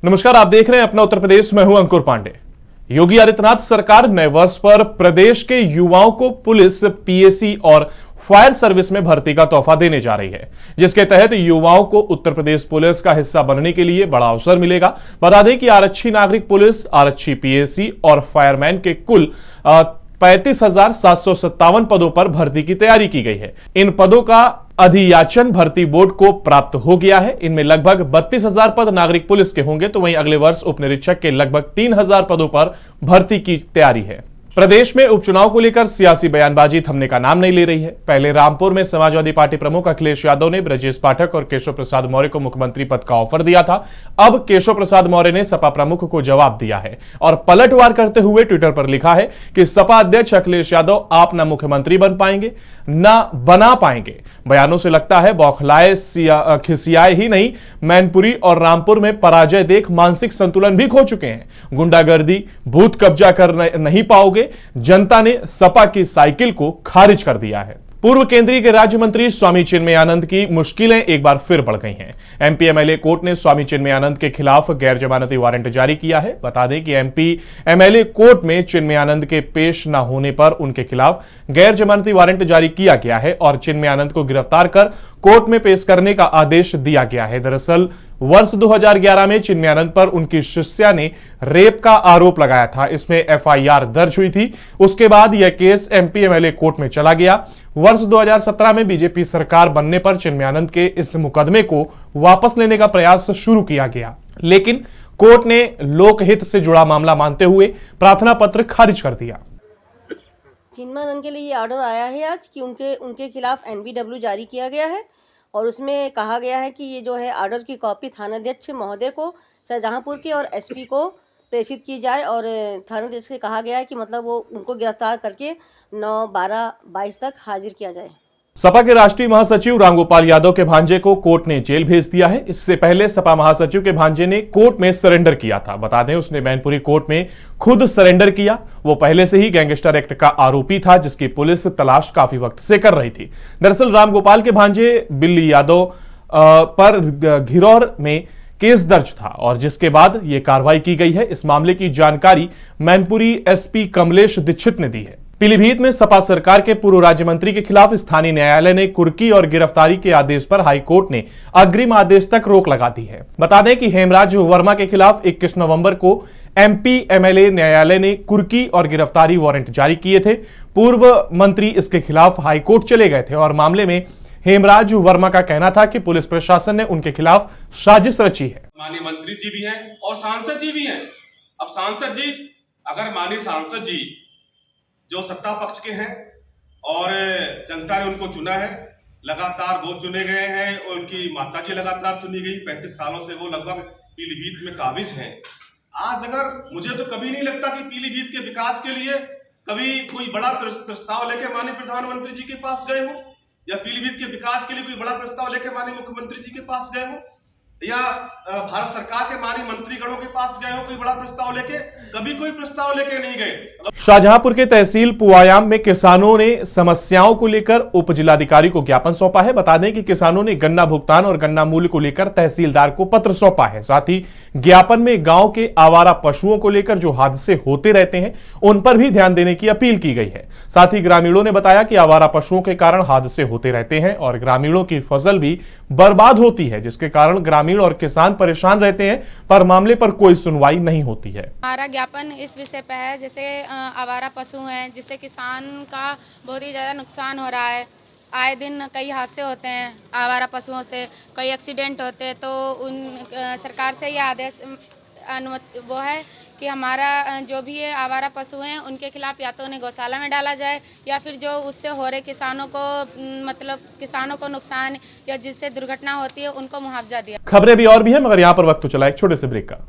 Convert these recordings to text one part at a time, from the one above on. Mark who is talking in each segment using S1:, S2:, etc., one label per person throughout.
S1: नमस्कार, आप देख रहे हैं अपना उत्तर प्रदेश। मैं हूं अंकुर पांडे। योगी आदित्यनाथ सरकार नए वर्ष पर प्रदेश के युवाओं को पुलिस, पीएसी और फायर सर्विस में भर्ती का तोहफा देने जा रही है, जिसके तहत युवाओं को उत्तर प्रदेश पुलिस का हिस्सा बनने के लिए बड़ा अवसर मिलेगा। बता दें कि आरक्षी नागरिक पुलिस, आरक्षी पीएसी और फायरमैन के कुल 35,757 पदों पर भर्ती की तैयारी की गई है। इन पदों का अधियाचन भर्ती बोर्ड को प्राप्त हो गया है। इनमें लगभग 32,000 पद नागरिक पुलिस के होंगे, तो वहीं अगले वर्ष उप निरीक्षक के लगभग 3,000 पदों पर भर्ती की तैयारी है। प्रदेश में उपचुनाव को लेकर सियासी बयानबाजी थमने का नाम नहीं ले रही है। पहले रामपुर में समाजवादी पार्टी प्रमुख अखिलेश यादव ने ब्रजेश पाठक और केशव प्रसाद मौर्य को मुख्यमंत्री पद का ऑफर दिया था। अब केशव प्रसाद मौर्य ने सपा प्रमुख को जवाब दिया है और पलटवार करते हुए ट्विटर पर लिखा है कि सपा अध्यक्ष अखिलेश यादव आप न मुख्यमंत्री बन पाएंगे न बना पाएंगे। बयानों से लगता है बौखलाए खिसियाए ही नहीं, मैनपुरी और रामपुर में पराजय देख मानसिक संतुलन भी खो चुके हैं। गुंडागर्दी, बूथ कब्जा कर नहीं पाओगे। जनता ने सपा की साइकिल को खारिज कर दिया है। पूर्व केंद्रीय के राज्य मंत्री स्वामी चिन्मयानंद की मुश्किलें एक बार फिर बढ़ गई हैं। एमपी एमएलए कोर्ट ने स्वामी चिन्मयानंद के खिलाफ गैर जमानती वारंट जारी किया है। बता दें कि एमपी एमएलए कोर्ट में चिन्मयानंद के पेश न होने पर उनके खिलाफ गैर जमानती वारंट जारी किया गया है और चिन्मयानंद को गिरफ्तार कर कोर्ट में पेश करने का आदेश दिया गया है। दरअसल वर्ष 2011 में चिन्मयानंद पर उनकी शिष्या ने रेप का आरोप लगाया था। इसमें एफआईआर दर्ज हुई थी। उसके बाद यह केस एमपी एमएलए कोर्ट में चला गया। वर्ष 2017 में बीजेपी सरकार बनने पर चिन्मयानंद के इस मुकदमे को वापस लेने का प्रयास शुरू किया गया, लेकिन कोर्ट ने लोकहित से जुड़ा मामला मानते हुए प्रार्थना पत्र खारिज कर दिया।
S2: चिन्मयानंद के लिए ये ऑर्डर आया है आज कि उनके खिलाफ एनबीडब्ल्यू जारी किया गया है और उसमें कहा गया है कि ये जो है ऑर्डर की कॉपी थानाध्यक्ष महोदय को, शाहजहांपुर के और एसपी को प्रेषित की जाए और थानाध्यक्ष से कहा गया है कि मतलब वो उनको गिरफ्तार करके 9, 12, 22 तक हाजिर किया जाए।
S1: सपा के राष्ट्रीय महासचिव रामगोपाल यादव के भांजे को कोर्ट ने जेल भेज दिया है। इससे पहले सपा महासचिव के भांजे ने कोर्ट में सरेंडर किया था। बता दें उसने मैनपुरी कोर्ट में खुद सरेंडर किया। वो पहले से ही गैंगस्टर एक्ट का आरोपी था, जिसकी पुलिस तलाश काफी वक्त से कर रही थी। दरअसल रामगोपाल के भांजे बिल्ली यादव पर घिरौर में केस दर्ज था और जिसके बाद यह कार्रवाई की गई है। इस मामले की जानकारी मैनपुरी एसपी कमलेश दीक्षित ने दी है। पीलीभीत में सपा सरकार के पूर्व राज्य मंत्री के खिलाफ स्थानीय न्यायालय ने कुर्की और गिरफ्तारी के आदेश पर हाईकोर्ट ने अग्रिम आदेश तक रोक लगा दी है। बता दें कि हेमराज वर्मा के खिलाफ 21 नवंबर को एमपी एमएलए न्यायालय ने कुर्की और गिरफ्तारी वारंट जारी किए थे। पूर्व मंत्री इसके खिलाफ हाईकोर्ट चले गए थे और मामले में हेमराज वर्मा का कहना था कि पुलिस प्रशासन ने उनके खिलाफ साजिश रची है।
S3: माननीय मंत्री जी भी हैं और सांसद जी भी हैं। अब सांसद जी, अगर माननीय सांसद जी जो सत्ता पक्ष के हैं और जनता ने उनको चुना है, लगातार वो चुने गए हैं, उनकी माता जी लगातार चुनी गई, 35 सालों से वो लगभग पीलीभीत में काबिज हैं। आज अगर मुझे तो कभी नहीं लगता कि पीलीभीत के विकास के लिए कभी कोई बड़ा प्रस्ताव लेके माननीय प्रधानमंत्री जी के पास गए हो या पीलीभीत के विकास के लिए कोई बड़ा प्रस्ताव लेके माननीय मुख्यमंत्री जी के पास गए हो या भारत सरकार के माननीय मंत्रीगणों के पास गए हो कोई बड़ा प्रस्ताव लेके। कभी कोई प्रस्ताव लेके नहीं गए।
S1: शाहजहांपुर के तहसील पुआयाम में किसानों ने समस्याओं को लेकर उप जिलाधिकारी को ज्ञापन सौंपा है। बता दें कि किसानों ने गन्ना भुगतान और गन्ना मूल्य को लेकर तहसीलदार को पत्र सौंपा है। साथ ही ज्ञापन में गांव के आवारा पशुओं को लेकर जो हादसे होते रहते हैं उन पर भी ध्यान देने की अपील की गई है। साथ ही ग्रामीणों ने बताया कि आवारा पशुओं के कारण हादसे होते रहते हैं और ग्रामीणों की फसल भी बर्बाद होती है, जिसके कारण ग्रामीण और किसान परेशान रहते हैं, पर मामले पर कोई सुनवाई नहीं होती है।
S4: हमारा ज्ञापन इस विषय पर है, जैसे आवारा पशु हैं जिससे किसान का बहुत ही ज़्यादा नुकसान हो रहा है। आए दिन कई हादसे होते हैं आवारा पशुओं से, कई एक्सीडेंट होते हैं। तो उन सरकार से यह आदेश अनुमति वो है कि हमारा जो भी ये आवारा पशु हैं उनके खिलाफ या तो उन्हें गौशाला में डाला जाए या फिर जो उससे हो रहे किसानों को मतलब किसानों को नुकसान या जिससे दुर्घटना होती है उनको मुआवजा दिया।
S1: खबरें भी और भी है, मगर यहाँ पर वक्त तो चला एक छोटे से ब्रेक का।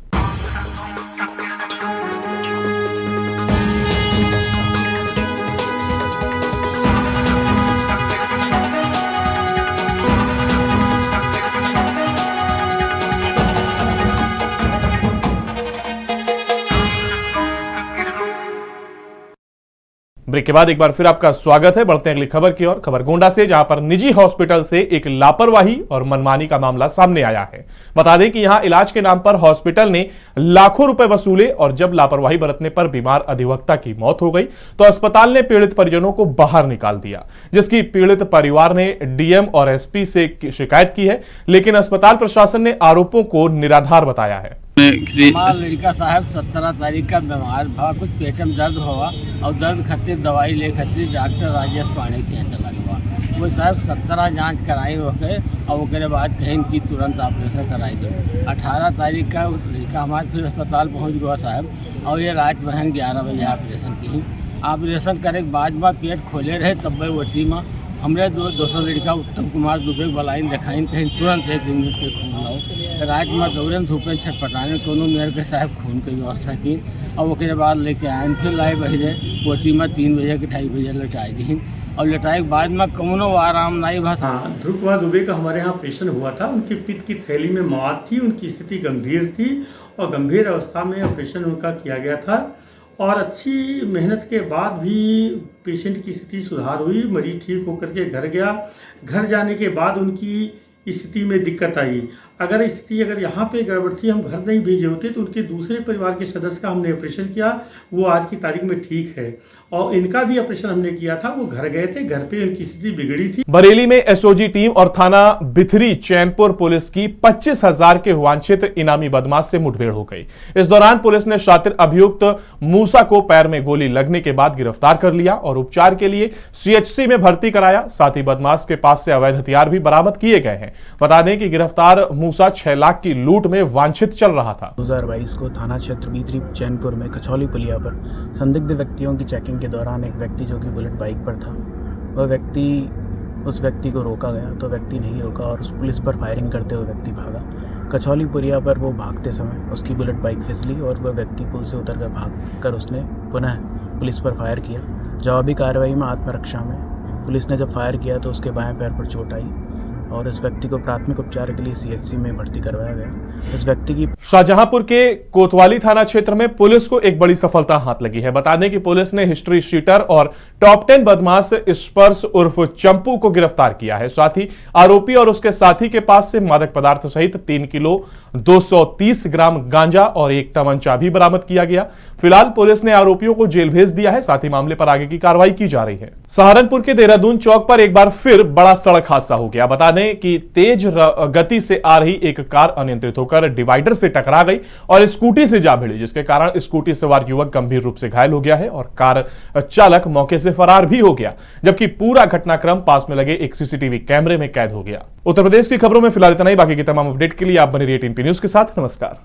S1: ब्रेक के बाद एक बार फिर आपका स्वागत है। बढ़ते हैं अगली खबर की ओर। खबर गोंडा से, जहां पर निजी हॉस्पिटल से एक लापरवाही और मनमानी का मामला सामने आया है। बता दें कि यहां इलाज के नाम पर हॉस्पिटल ने लाखों रुपए वसूले और जब लापरवाही बरतने पर बीमार अधिवक्ता की मौत हो गई तो अस्पताल ने पीड़ित परिजनों को बाहर निकाल दिया, जिसकी पीड़ित परिवार ने डीएम और एसपी से शिकायत की है, लेकिन अस्पताल प्रशासन ने आरोपों को निराधार बताया है।
S5: हमारा लड़का साहब 17 तारीख का बीमार था, कुछ पेट में दर्द हुआ और दर्द खातिर दवाई ले खातिर डॉक्टर राजेश पांडे के यहाँ चला गया। वो साहब 17 जांच कराई रोके और उसके बाद कहीं की तुरंत ऑपरेशन कराई दो। 18 तारीख का लड़का हमारे फिर अस्पताल पहुँच गया साहब, और ये रात बहन 11 बजे ऑपरेशन की। ऑपरेशन करे के बाद पेट खोले रहे, तब ओटी में हमरे दोसर लड़का उत्तम कुमार दुबे बलाइन देखाइन कहीं तुरंत एक दिन पे खून लाओ। रात में दौड़न धूपे छटपटाने कोनो मेयर के साहब खून की व्यवस्था की और उसके बाद लेके आए, फिर लाए बहरे कोटी में 3 बजे के 2:30 बजे लटाई दी और लटाई के बाद में कौनो आराम नहीं भा।
S6: हाँ, ध्रुव कुमार दुबे का हमारे यहाँ ऑपरेशन हुआ था। उनकी पित्त की थैली में मवाद थी, उनकी स्थिति गंभीर थी और गंभीर अवस्था में ऑपरेशन उनका किया गया था और अच्छी मेहनत के बाद भी पेशेंट की स्थिति सुधार हुई। मरीज ठीक होकर के घर गया। घर जाने के बाद उनकी स्थिति में दिक्कत आई। अगर यहाँ पे गड़बड़ थी, हम घर नहीं भेजे होते तो उनके दूसरे परिवार के सदस्य का हमने ऑपरेशन किया, वो आज की तारीख में ठीक है। और इनका भी ऑपरेशन हमने किया था, वो घर गए थे, घर पे उनकी स्थिति बिगड़ी थी।
S1: बरेली में एसओजी टीम और थाना बिथरी चैनपुर पुलिस की 25,000 के वांछित इनामी बदमाश से मुठभेड़ हो गई। इस दौरान पुलिस ने शातिर अभियुक्त मूसा को पैर में गोली लगने के बाद गिरफ्तार कर लिया और उपचार के लिए सीएचसी में भर्ती कराया। साथ ही बदमाश के पास से अवैध हथियार भी बरामद किए गए हैं। बता दें कि गिरफ्तार मूसा 6 लाख की लूट में वांछित चल रहा था।
S7: 2022 को थाना क्षेत्र बिथरी चैनपुर में कचौली पुलिया पर संदिग्ध व्यक्तियों की चेकिंग के दौरान एक व्यक्ति जो कि बुलेट बाइक पर था, उस व्यक्ति को रोका गया तो व्यक्ति नहीं रोका और उस पुलिस पर फायरिंग करते हुए व्यक्ति भागा। कचौली पुलिया पर वो भागते समय उसकी बुलेट बाइक फिसली और वह व्यक्ति पुल से उतरकर भागकर उसने पुनः पुलिस पर फायर किया। जवाबी कार्रवाई में आत्मरक्षा में पुलिस ने जब फायर किया तो उसके बाएं पैर पर चोट आई और इस व्यक्ति को प्राथमिक उपचार के लिए सीएचसी में भर्ती करवाया गया। इस व्यक्ति की
S1: शाहजहांपुर के कोतवाली थाना क्षेत्र में पुलिस को एक बड़ी सफलता हाथ लगी है। बता दें कि पुलिस ने हिस्ट्री शीटर और टॉप 10 बदमाश स्पर्श उर्फ चंपू को गिरफ्तार किया है। साथ ही आरोपी और उसके साथी के पास से मादक पदार्थ सहित 3 किलो 230 ग्राम गांजा और एक तमंचा भी बरामद किया गया। फिलहाल पुलिस ने आरोपियों को जेल भेज दिया है। साथ ही मामले पर आगे की कार्रवाई की जा रही है। सहारनपुर के देहरादून चौक पर एक बार फिर बड़ा सड़क हादसा हो गया। बता दें कि तेज गति से आ रही एक कार अनियंत्रित होकर डिवाइडर से टकरा गई और स्कूटी से जा भिड़ी, जिसके कारण स्कूटी सवार युवक गंभीर रूप से घायल हो गया है और कार चालक मौके से फरार भी हो गया, जबकि पूरा घटनाक्रम पास में लगे एक सीसीटीवी कैमरे में कैद हो गया। उत्तर प्रदेश की खबरों में फिलहाल इतना ही। बाकी की तमाम अपडेट के लिए आप बने रहिए 18P न्यूज के साथ। नमस्कार।